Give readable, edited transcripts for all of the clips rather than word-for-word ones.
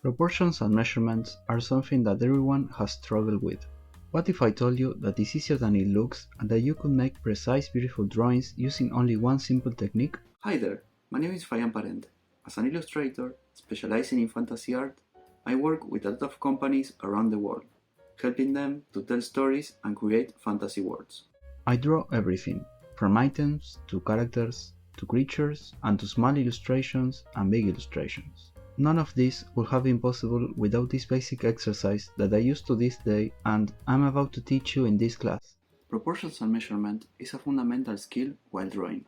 Proportions and measurements are something that everyone has struggled with. What if I told you that it's easier than it looks and that you could make precise, beautiful drawings using only one simple technique? Hi there, my name is Fabian Parente. As an illustrator specializing in fantasy art, I work with a lot of companies around the world, helping them to tell stories and create fantasy worlds. I draw everything, from items to characters to creatures and to small illustrations and big illustrations. None of this would have been possible without this basic exercise that I use to this day and I'm about to teach you in this class. Proportions and measurement is a fundamental skill while drawing.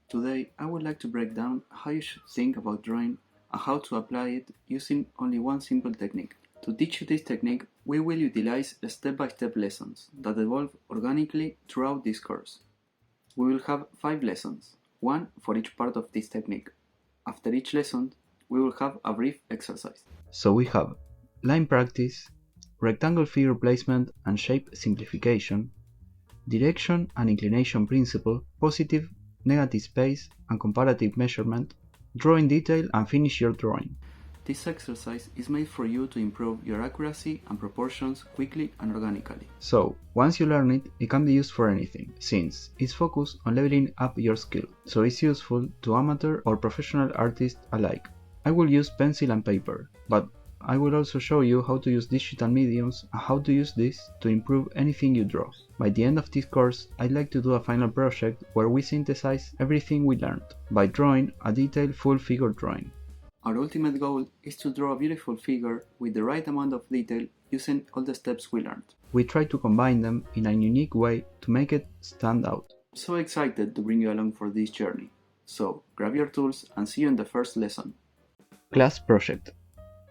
Today I would like to break down how you should think about drawing and how to apply it using only one simple technique. To teach you this technique, we will utilize step-by-step lessons that evolve organically throughout this course. We will have 5 lessons, one for each part of this technique. After each lesson, we will have a brief exercise. So we have line practice, rectangle figure placement and shape simplification, direction and inclination principle, positive, negative space and comparative measurement, draw in detail and finish your drawing. This exercise is made for you to improve your accuracy and proportions quickly and organically. So, once you learn it, it can be used for anything, since it's focused on leveling up your skill, so it's useful to amateur or professional artists alike. I will use pencil and paper, but I will also show you how to use digital mediums and how to use this to improve anything you draw. By the end of this course, I'd like to do a final project where we synthesize everything we learned by drawing a detailed full figure drawing. Our ultimate goal is to draw a beautiful figure with the right amount of detail using all the steps we learned. We try to combine them in a unique way to make it stand out. So excited to bring you along for this journey. So grab your tools and see you in the first lesson. Class project.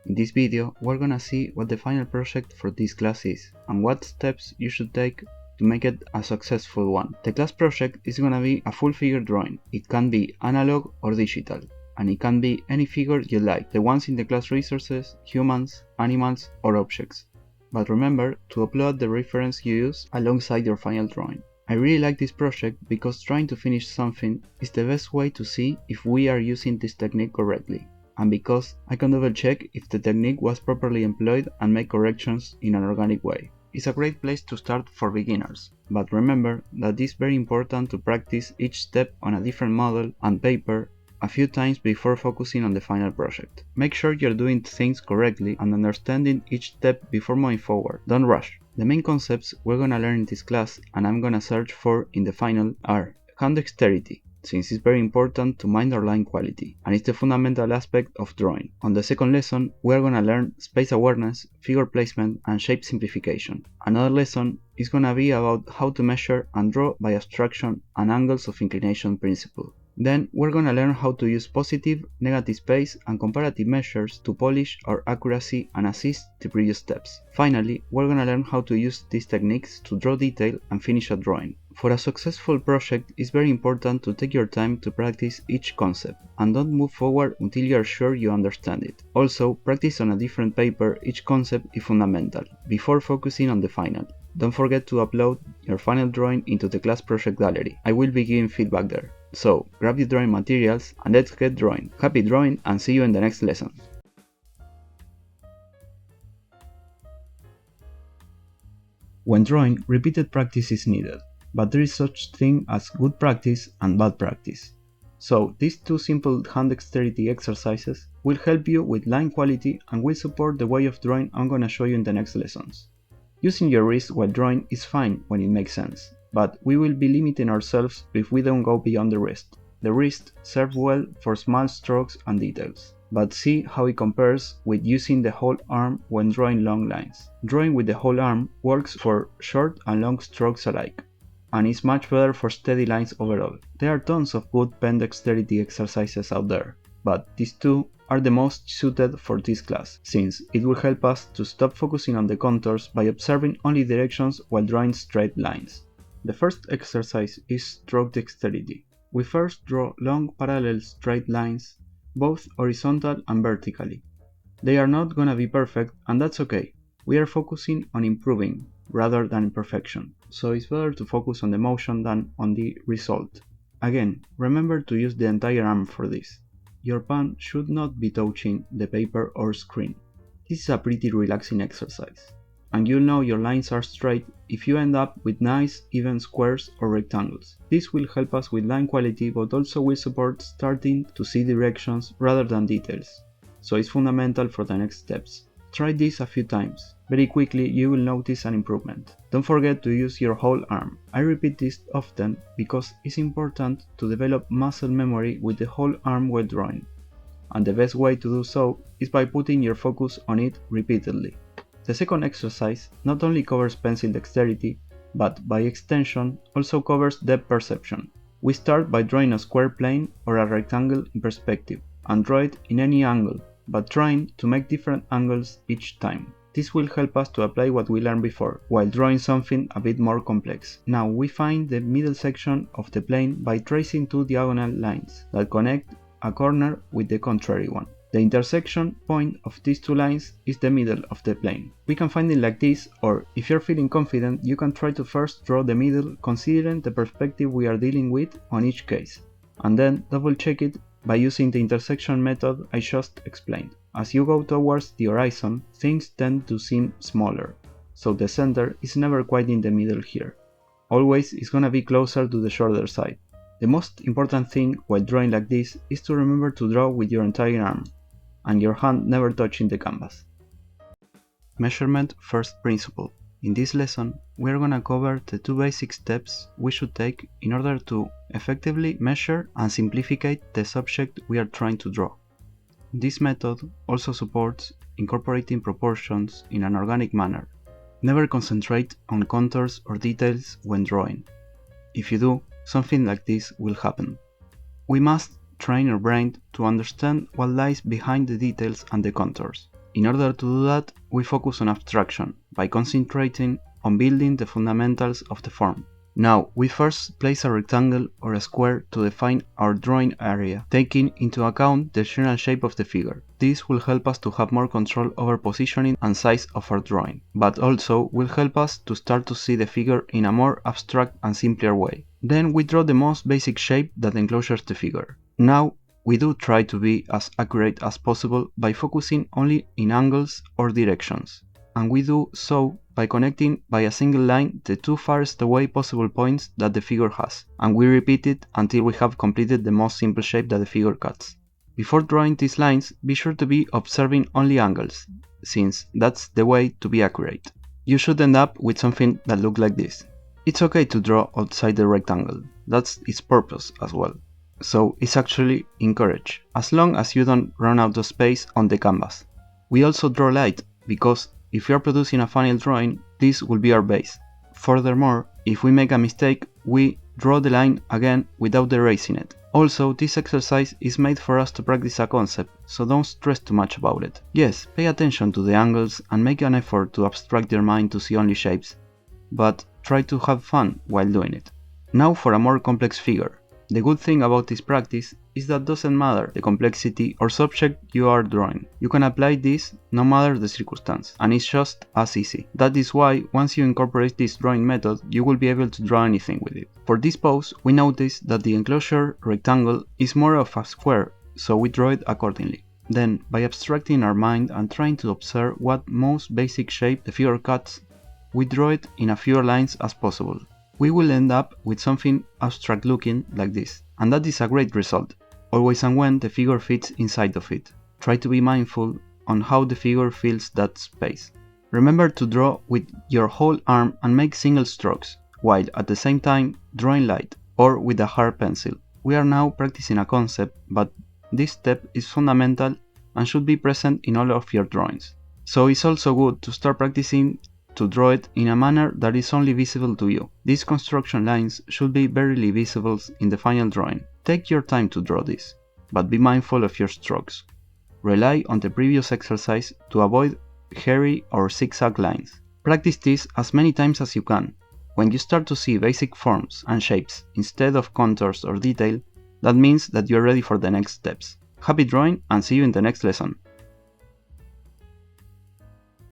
In this video, we're gonna see what the final project for this class is and what steps you should take to make it a successful one. The class project is gonna be a full figure drawing. It can be analog or digital, and it can be any figure you like, the ones in the class resources, humans, animals or objects. But remember to upload the reference you use alongside your final drawing. I really like this project because trying to finish something is the best way to see if we are using this technique correctly, and because I can double check if the technique was properly employed and make corrections in an organic way. It's a great place to start for beginners, but remember that it's very important to practice each step on a different model and paper a few times before focusing on the final project. Make sure you're doing things correctly and understanding each step before moving forward. Don't rush. The main concepts we're gonna learn in this class and I'm gonna search for in the final are hand dexterity, since it's very important to mind our line quality, and it's the fundamental aspect of drawing. On the second lesson, we're gonna learn space awareness, figure placement, and shape simplification. Another lesson is gonna be about how to measure and draw by abstraction and angles of inclination principle. Then we're gonna learn how to use positive, negative space, and comparative measures to polish our accuracy and assist the previous steps. Finally, we're gonna learn how to use these techniques to draw detail and finish a drawing. For a successful project, it's very important to take your time to practice each concept, and don't move forward until you are sure you understand it. Also, practice on a different paper each concept is fundamental, before focusing on the final. Don't forget to upload your final drawing into the class project gallery. I will be giving feedback there. So, grab the drawing materials and let's get drawing. Happy drawing and see you in the next lesson. When drawing, repeated practice is needed, but there is such thing as good practice and bad practice. So, these two simple hand dexterity exercises will help you with line quality and will support the way of drawing I'm gonna show you in the next lessons. Using your wrist while drawing is fine when it makes sense, but we will be limiting ourselves if we don't go beyond the wrist. The wrist serves well for small strokes and details, but see how it compares with using the whole arm when drawing long lines. Drawing with the whole arm works for short and long strokes alike, and is much better for steady lines overall. There are tons of good pen dexterity exercises out there, but these two are the most suited for this class, since it will help us to stop focusing on the contours by observing only directions while drawing straight lines. The first exercise is stroke dexterity. We first draw long parallel straight lines, both horizontal and vertically. They are not gonna be perfect, and that's okay. We are focusing on improving rather than perfection, so it's better to focus on the motion than on the result. Again, remember to use the entire arm for this. Your palm should not be touching the paper or screen. This is a pretty relaxing exercise, and you'll know your lines are straight if you end up with nice even squares or rectangles. This will help us with line quality, but also will support starting to see directions rather than details, so it's fundamental for the next steps. Try this a few times. Very quickly you will notice an improvement. Don't forget to use your whole arm. I repeat this often because it's important to develop muscle memory with the whole arm while drawing, and the best way to do so is by putting your focus on it repeatedly. The second exercise not only covers pencil dexterity, but by extension also covers depth perception. We start by drawing a square plane or a rectangle in perspective, and draw it in any angle, but trying to make different angles each time. This will help us to apply what we learned before, while drawing something a bit more complex. Now we find the middle section of the plane by tracing two diagonal lines that connect a corner with the contrary one. The intersection point of these two lines is the middle of the plane. We can find it like this, or if you're feeling confident, you can try to first draw the middle considering the perspective we are dealing with on each case, and then double check it by using the intersection method I just explained. As you go towards the horizon, things tend to seem smaller, so the center is never quite in the middle here. Always it's gonna be closer to the shoulder side. The most important thing while drawing like this is to remember to draw with your entire arm, and your hand never touching the canvas. Measurement first principle. In this lesson, we are gonna cover the two basic steps we should take in order to effectively measure and simplify the subject we are trying to draw. This method also supports incorporating proportions in an organic manner. Never concentrate on contours or details when drawing. If you do, something like this will happen. We must train our brain to understand what lies behind the details and the contours. In order to do that, we focus on abstraction by concentrating on building the fundamentals of the form. Now, we first place a rectangle or a square to define our drawing area, taking into account the general shape of the figure. This will help us to have more control over positioning and size of our drawing, but also will help us to start to see the figure in a more abstract and simpler way. Then we draw the most basic shape that encloses the figure. Now, we do try to be as accurate as possible by focusing only in angles or directions, and we do so by connecting by a single line the two farthest away possible points that the figure has, and we repeat it until we have completed the most simple shape that the figure cuts. Before drawing these lines, be sure to be observing only angles, since that's the way to be accurate. You should end up with something that looks like this. It's okay to draw outside the rectangle, that's its purpose as well. So it's actually encouraged, as long as you don't run out of space on the canvas. We also draw light, because if we are producing a final drawing, this will be our base. Furthermore, if we make a mistake, we draw the line again without erasing it. Also, this exercise is made for us to practice a concept, so don't stress too much about it. Yes, pay attention to the angles and make an effort to abstract your mind to see only shapes, but try to have fun while doing it. Now for a more complex figure. The good thing about this practice is that doesn't matter the complexity or subject you are drawing. You can apply this no matter the circumstance, and it's just as easy. That is why once you incorporate this drawing method, you will be able to draw anything with it. For this pose, we notice that the enclosure rectangle is more of a square, so we draw it accordingly. Then, by abstracting our mind and trying to observe what most basic shape the figure cuts, we draw it in as fewer lines as possible. We will end up with something abstract looking like this, and that is a great result, always and when the figure fits inside of it. Try to be mindful on how the figure fills that space. Remember to draw with your whole arm and make single strokes, while at the same time drawing light, or with a hard pencil. We are now practicing a concept, but this step is fundamental and should be present in all of your drawings. So it's also good to start practicing to draw it in a manner that is only visible to you. These construction lines should be barely visible in the final drawing. Take your time to draw this, but be mindful of your strokes. Rely on the previous exercise to avoid hairy or zigzag lines. Practice this as many times as you can. When you start to see basic forms and shapes instead of contours or detail, that means that you are ready for the next steps. Happy drawing and see you in the next lesson.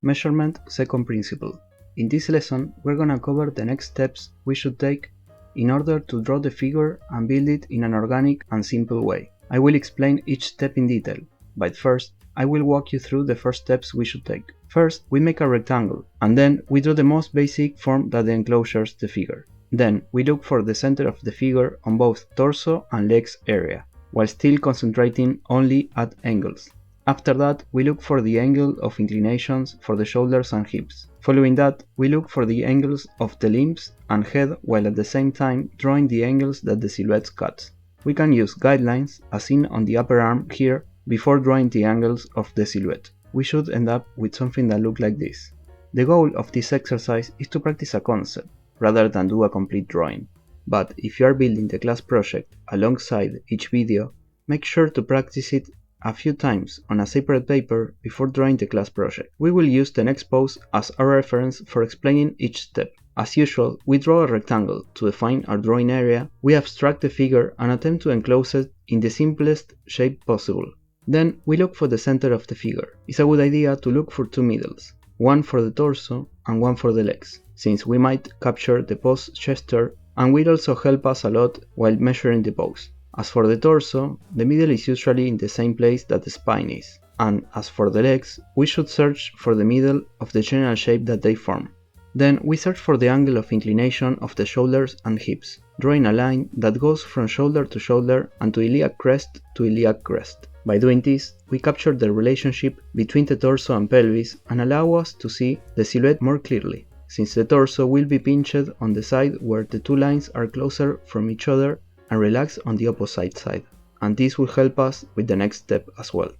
Measurement second principle. In this lesson, we're gonna cover the next steps we should take in order to draw the figure and build it in an organic and simple way. I will explain each step in detail, but first, I will walk you through the first steps we should take. First, we make a rectangle, and then we draw the most basic form that encloses the figure. Then, we look for the center of the figure on both torso and legs area, while still concentrating only at angles. After that, we look for the angle of inclinations for the shoulders and hips. Following that, we look for the angles of the limbs and head while at the same time drawing the angles that the silhouette cuts. We can use guidelines, as seen on the upper arm here, before drawing the angles of the silhouette. We should end up with something that looks like this. The goal of this exercise is to practice a concept, rather than do a complete drawing. But if you are building the class project alongside each video, make sure to practice it a few times on a separate paper before drawing the class project. We will use the next pose as a reference for explaining each step. As usual, we draw a rectangle to define our drawing area, we abstract the figure and attempt to enclose it in the simplest shape possible. Then we look for the center of the figure. It's a good idea to look for two middles, one for the torso and one for the legs, since we might capture the pose gesture and will also help us a lot while measuring the pose. As for the torso, the middle is usually in the same place that the spine is, and as for the legs, we should search for the middle of the general shape that they form. Then we search for the angle of inclination of the shoulders and hips, drawing a line that goes from shoulder to shoulder and to iliac crest to iliac crest. By doing this, we capture the relationship between the torso and pelvis and allow us to see the silhouette more clearly, since the torso will be pinched on the side where the two lines are closer from each other and relax on the opposite side, and this will help us with the next step as well.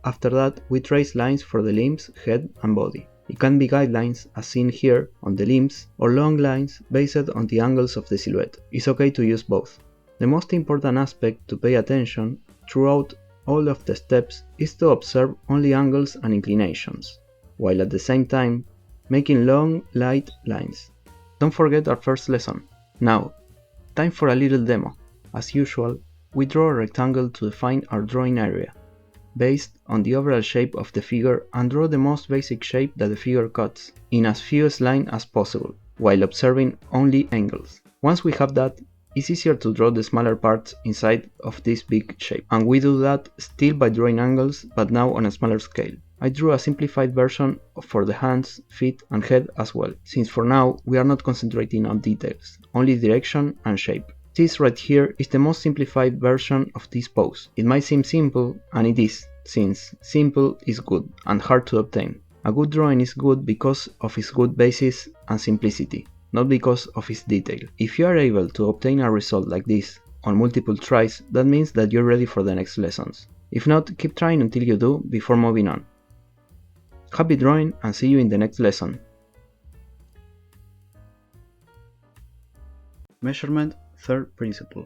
After that, we trace lines for the limbs, head and body. It can be guidelines as seen here on the limbs, or long lines based on the angles of the silhouette. It's okay to use both. The most important aspect to pay attention throughout all of the steps is to observe only angles and inclinations, while at the same time making long, light lines. Don't forget our first lesson. Now, time for a little demo. As usual, we draw a rectangle to define our drawing area, based on the overall shape of the figure, and draw the most basic shape that the figure cuts, in as few lines as possible, while observing only angles. Once we have that, it's easier to draw the smaller parts inside of this big shape, and we do that still by drawing angles, but now on a smaller scale. I drew a simplified version for the hands, feet and head as well, since for now we are not concentrating on details, only direction and shape. This right here is the most simplified version of this pose. It might seem simple, and it is, since simple is good and hard to obtain. A good drawing is good because of its good basis and simplicity, not because of its detail. If you are able to obtain a result like this on multiple tries, that means that you're ready for the next lessons. If not, keep trying until you do before moving on. Happy drawing and see you in the next lesson. Measurement, third principle.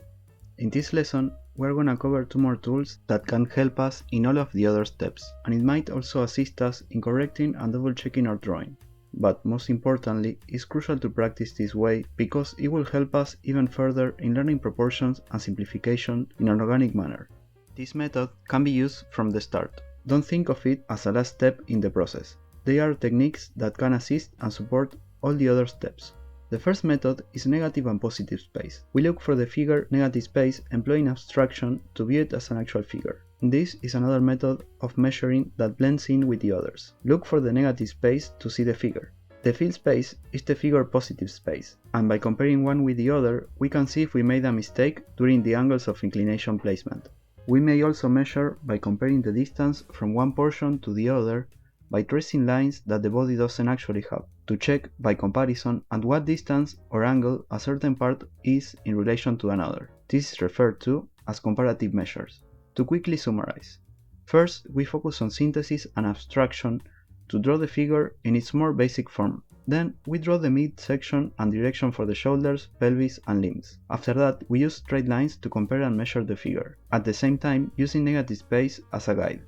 In this lesson, we're gonna cover two more tools that can help us in all of the other steps, and it might also assist us in correcting and double checking our drawing. But most importantly, it's crucial to practice this way because it will help us even further in learning proportions and simplification in an organic manner. This method can be used from the start. Don't think of it as a last step in the process. They are techniques that can assist and support all the other steps. The first method is negative and positive space. We look for the figure negative space employing abstraction to view it as an actual figure. This is another method of measuring that blends in with the others. Look for the negative space to see the figure. The fill space is the figure positive space, and by comparing one with the other, we can see if we made a mistake during the angles of inclination placement. We may also measure by comparing the distance from one portion to the other by tracing lines that the body doesn't actually have, to check by comparison at what distance or angle a certain part is in relation to another. This is referred to as comparative measures. To quickly summarize, first we focus on synthesis and abstraction to draw the figure in its more basic form. Then we draw the mid-section and direction for the shoulders, pelvis and limbs. After that, we use straight lines to compare and measure the figure, at the same time using negative space as a guide.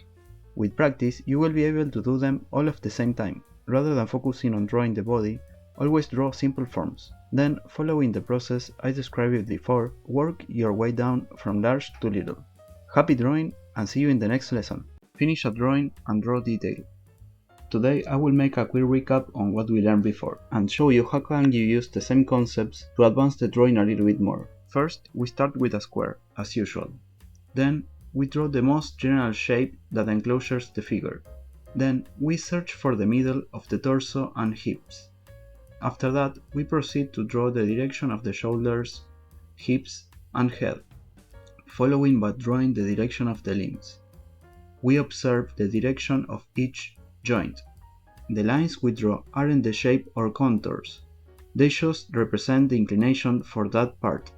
With practice, you will be able to do them all at the same time. Rather than focusing on drawing the body, always draw simple forms. Then, following the process I described before, work your way down from large to little. Happy drawing and see you in the next lesson. Finish a drawing and draw detail. Today I will make a quick recap on what we learned before and show you how can you use the same concepts to advance the drawing a little bit more. First, we start with a square, as usual. Then, we draw the most general shape that encloses the figure. Then we search for the middle of the torso and hips. After that, we proceed to draw the direction of the shoulders, hips, and head, following by drawing the direction of the limbs. We observe the direction of each joint. The lines we draw aren't the shape or contours, they just represent the inclination for that part.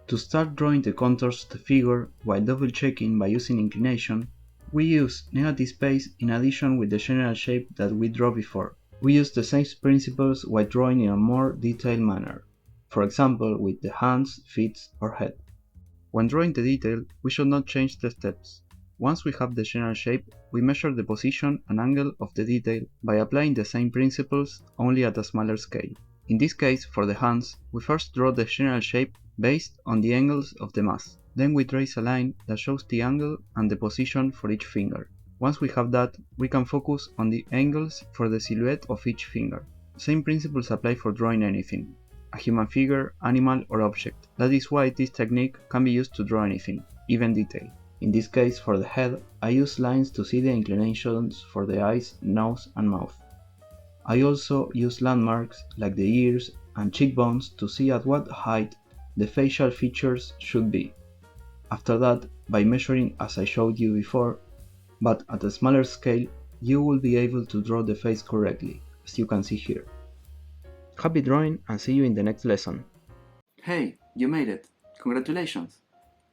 To start drawing the contours of the figure while double checking by using inclination, we use negative space in addition with the general shape that we drew before. We use the same principles while drawing in a more detailed manner, for example with the hands, feet, or head. When drawing the detail, we should not change the steps. Once we have the general shape, we measure the position and angle of the detail by applying the same principles, only at a smaller scale. In this case, for the hands, we first draw the general shape based on the angles of the mass. Then we trace a line that shows the angle and the position for each finger. Once we have that, we can focus on the angles for the silhouette of each finger. Same principles apply for drawing anything, a human figure, animal, or object. That is why this technique can be used to draw anything, even detail. In this case, for the head, I use lines to see the inclinations for the eyes, nose, and mouth. I also use landmarks like the ears and cheekbones to see at what height the facial features should be. After that, by measuring as I showed you before, but at a smaller scale, you will be able to draw the face correctly, as you can see here. Happy drawing and see you in the next lesson. Hey, you made it! Congratulations!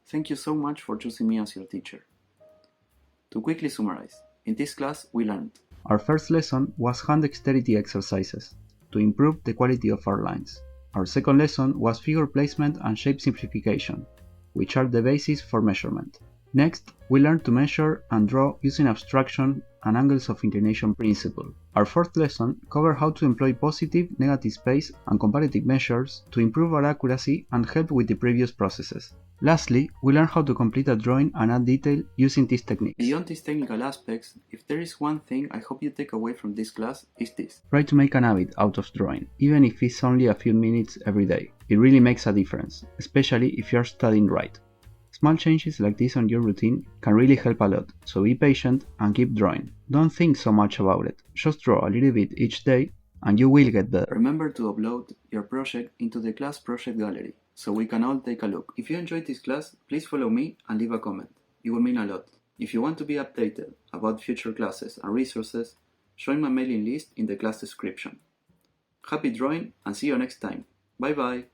Thank you so much for choosing me as your teacher. To quickly summarize, in this class we learned: our first lesson was hand dexterity exercises to improve the quality of our lines. Our second lesson was figure placement and shape simplification, which are the basis for measurement. Next, we learned to measure and draw using abstraction and angles of inclination principle. Our fourth lesson covered how to employ positive, negative space and comparative measures to improve our accuracy and help with the previous processes. Lastly, we learned how to complete a drawing and add detail using these techniques. Beyond these technical aspects, if there is one thing I hope you take away from this class, is this. Try to make an habit out of drawing, even if it's only a few minutes every day. It really makes a difference, especially if you're studying right. Small changes like this on your routine can really help a lot, so be patient and keep drawing. Don't think so much about it, just draw a little bit each day and you will get better. Remember to upload your project into the class project gallery, so we can all take a look. If you enjoyed this class, please follow me and leave a comment. It will mean a lot. If you want to be updated about future classes and resources, join my mailing list in the class description. Happy drawing and see you next time. Bye bye!